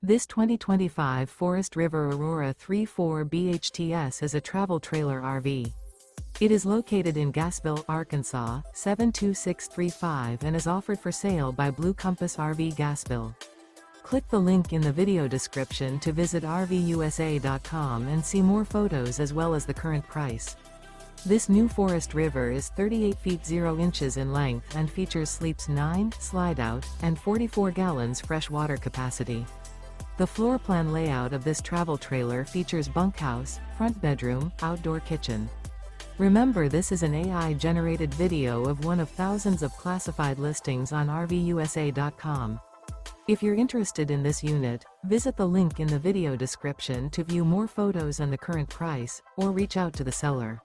This 2025 Forest River Aurora 3.4 BHTS is a travel trailer RV. It is located in Gassville, Arkansas, 72635 and is offered for sale by Blue Compass RV Gassville. Click the link in the video description to visit RVUSA.com and see more photos as well as the current price. This new Forest River is 38 feet 0 inches in length and features sleeps 9, Slideout, and 44 gallons fresh water capacity. The floor plan layout of this travel trailer features bunkhouse, front bedroom, outdoor kitchen. Remember, this is an AI-generated video of one of thousands of classified listings on RVUSA.com. If you're interested in this unit, visit the link in the video description to view more photos and the current price, or reach out to the seller.